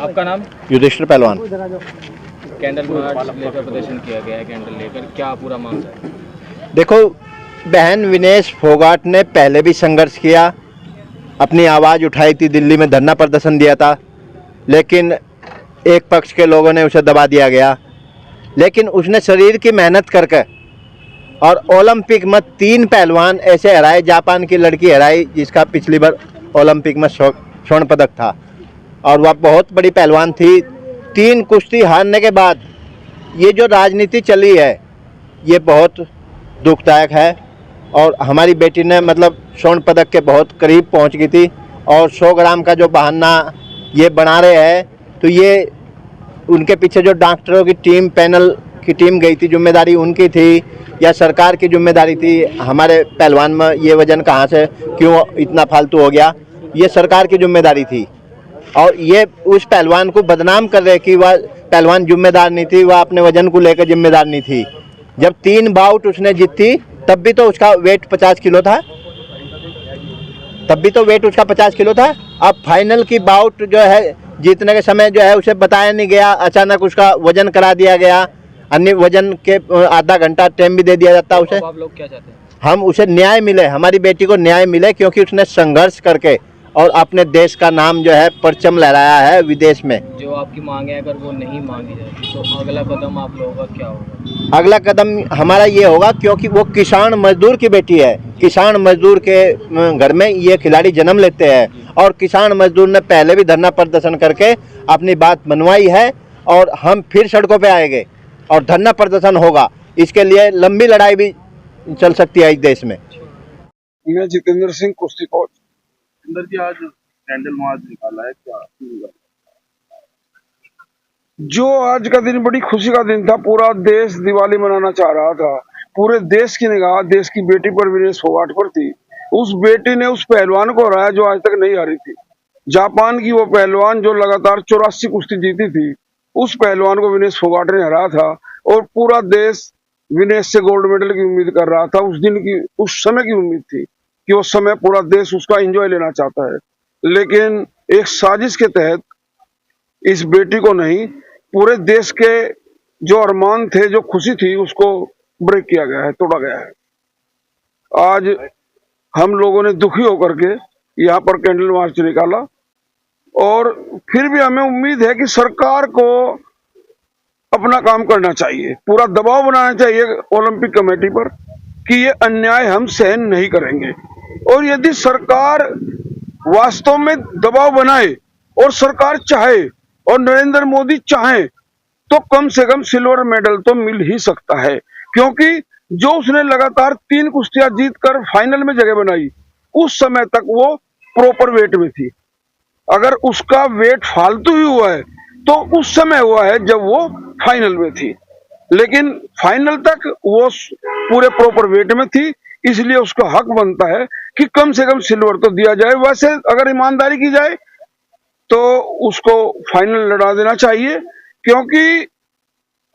आपका नाम? युधिष्ठिर पहलवान। कैंडल मार्च लेकर प्रदर्शन किया गया है, कैंडल लेकर, क्या पूरा मामला है? देखो, बहन विनेश फोगाट ने पहले भी संघर्ष किया, अपनी आवाज़ उठाई थी, दिल्ली में धरना प्रदर्शन दिया था, लेकिन एक पक्ष के लोगों ने उसे दबा दिया गया। लेकिन उसने शरीर की मेहनत करके और ओलंपिक में 3 पहलवान ऐसे हराए, जापान की लड़की हराई जिसका पिछली बार ओलंपिक में स्वर्ण पदक था, और वह बहुत बड़ी पहलवान थी। 3 कुश्ती हारने के बाद ये जो राजनीति चली है ये बहुत दुखदायक है। और हमारी बेटी ने मतलब स्वर्ण पदक के बहुत करीब पहुंच गई थी, और 100 ग्राम का जो बहाना ये बना रहे हैं, तो ये उनके पीछे जो डॉक्टरों की टीम, पैनल की टीम गई थी, जिम्मेदारी उनकी थी या सरकार की जिम्मेदारी थी? हमारे पहलवान में ये वजन कहाँ से क्यों इतना फालतू हो गया? ये सरकार की जिम्मेदारी थी, और ये उस पहलवान को बदनाम कर रहे कि वह पहलवान जिम्मेदार नहीं थी, वह अपने वजन को लेकर जिम्मेदार नहीं थी। जब 3 बाउट उसने जीती तब भी तो उसका वेट 50 किलो था, तब भी तो वेट उसका 50 किलो था। अब फाइनल की बाउट जो है जीतने के समय जो है उसे बताया नहीं गया, अचानक उसका वजन करा दिया गया, अन्य वजन के आधा घंटा टाइम भी दे दिया जाता उसे। आप लोग क्या चाहते हैं? हम उसे न्याय मिले, हमारी बेटी को न्याय मिले, क्योंकि उसने संघर्ष करके और अपने देश का नाम जो है परचम लहराया है विदेश में। जो आपकी मांगे अगर वो नहीं मांगी जाएगी तो अगला कदम आप लोगों का क्या होगा? अगला कदम हमारा ये होगा, क्योंकि वो किसान मजदूर की बेटी है, किसान मजदूर के घर में ये खिलाड़ी जन्म लेते हैं, और किसान मजदूर ने पहले भी धरना प्रदर्शन करके अपनी बात मनवाई है, और हम फिर सड़कों पे आएंगे और धरना प्रदर्शन होगा। इसके लिए लंबी लड़ाई भी चल सकती है इस देश में। मैं जितेंद्र सिंह, कुश्ती कोच। अंदर जी आज कैंडल मार्च निकाला है, क्या? जो आज का दिन बड़ी खुशी का दिन था, पूरा देश दिवाली मनाना चाह रहा था, पूरे देश की निगाह देश की बेटी पर, विनेश फोगाट पर थी। उस बेटी ने उस पहलवान को हराया जो आज तक नहीं हारी थी। जापान की वो पहलवान जो लगातार 84 कुश्ती जीती थी, उस पहलवान को विनेश फोगाट ने हराया था, और पूरा देश विनेश से गोल्ड मेडल की उम्मीद कर रहा था। उस दिन की, उस समय की उम्मीद थी कि उस समय पूरा देश उसका एंजॉय लेना चाहता है, लेकिन एक साजिश के तहत इस बेटी को नहीं, पूरे देश के जो अरमान थे, जो खुशी थी, उसको ब्रेक किया गया है, तोड़ा गया है। आज हम लोगों ने दुखी होकर के यहाँ पर कैंडल मार्च निकाला, और फिर भी हमें उम्मीद है कि सरकार को अपना काम करना चाहिए, पूरा दबाव बनाना चाहिए ओलंपिक कमेटी पर कि ये अन्याय हम सहन नहीं करेंगे। और यदि सरकार वास्तव में दबाव बनाए और सरकार चाहे और नरेंद्र मोदी चाहे, तो कम से कम सिल्वर मेडल तो मिल ही सकता है, क्योंकि जो उसने लगातार 3 कुश्तियां जीतकर फाइनल में जगह बनाई, उस समय तक वो प्रॉपर वेट में थी। अगर उसका वेट फालतू ही हुआ है तो उस समय हुआ है जब वो फाइनल में थी, लेकिन फाइनल तक वो पूरे प्रॉपर वेट में थी, इसलिए उसका हक बनता है कि कम से कम सिल्वर तो दिया जाए। वैसे अगर ईमानदारी की जाए तो उसको फाइनल लड़ा देना चाहिए, क्योंकि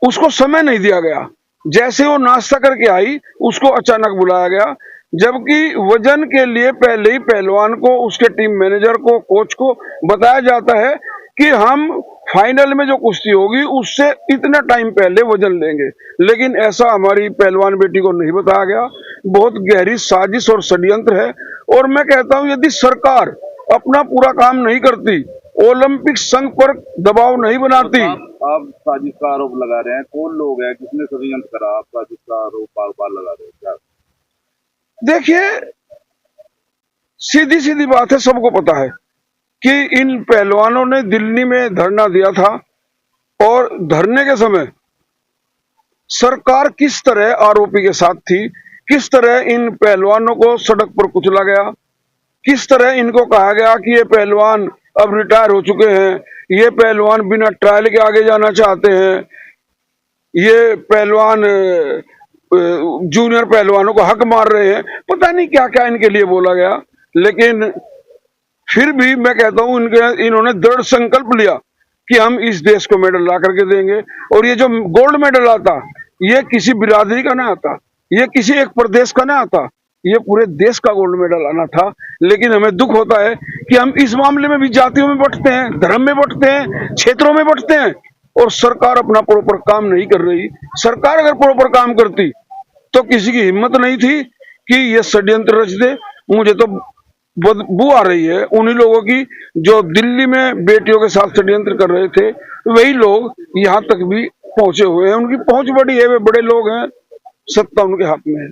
उसको समय नहीं दिया गया। जैसे वो नाश्ता करके आई, उसको अचानक बुलाया गया, जबकि वजन के लिए पहले ही पहलवान को, उसके टीम मैनेजर को, कोच को बताया जाता है कि हम फाइनल में जो कुश्ती होगी उससे इतना टाइम पहले वजन लेंगे, लेकिन ऐसा हमारी पहलवान बेटी को नहीं बताया गया। बहुत गहरी साजिश और षड्यंत्र है, और मैं कहता हूं यदि सरकार अपना पूरा काम नहीं करती, ओलंपिक संघ पर दबाव नहीं बनाती। आप साजिश का आरोप लगा रहे हैं, कौन लोग हैं, किसने षड्यंत्र करा? आप साजिश का आरोप बार बार लगा रहे हैं, क्या? देखिए, सीधी सीधी बात है, सबको पता है कि इन पहलवानों ने दिल्ली में धरना दिया था, और धरने के समय सरकार किस तरह आरोपी के साथ थी, किस तरह इन पहलवानों को सड़क पर कुचला गया, किस तरह इनको कहा गया कि ये पहलवान अब रिटायर हो चुके हैं, ये पहलवान बिना ट्रायल के आगे जाना चाहते हैं, ये पहलवान जूनियर पहलवानों को हक मार रहे हैं, पता नहीं क्या क्या इनके लिए बोला गया। लेकिन फिर भी मैं कहता हूं इन्होंने दृढ़ संकल्प लिया कि हम इस देश को मेडल ला करके देंगे, और ये जो गोल्ड मेडल आता, ये किसी बिरादरी का ना आता, ये किसी एक प्रदेश का ना आता, ये पूरे देश का गोल्ड मेडल आना था। लेकिन हमें दुख होता है कि हम इस मामले में भी जातियों में बंटते हैं, धर्म में बंटते हैं, क्षेत्रों में बंटते हैं, और सरकार अपना प्रॉपर काम नहीं कर रही। सरकार अगर प्रॉपर काम करती तो किसी की हिम्मत नहीं थी कि ये षड्यंत्र रच दे। मुझे तो बदबू आ रही है उन्हीं लोगों की जो दिल्ली में बेटियों के साथ षड्यंत्र कर रहे थे, वही लोग यहाँ तक भी पहुंचे हुए हैं। उनकी पहुंच बड़ी है, वे बड़े लोग हैं, सत्ता उनके हाथ में है।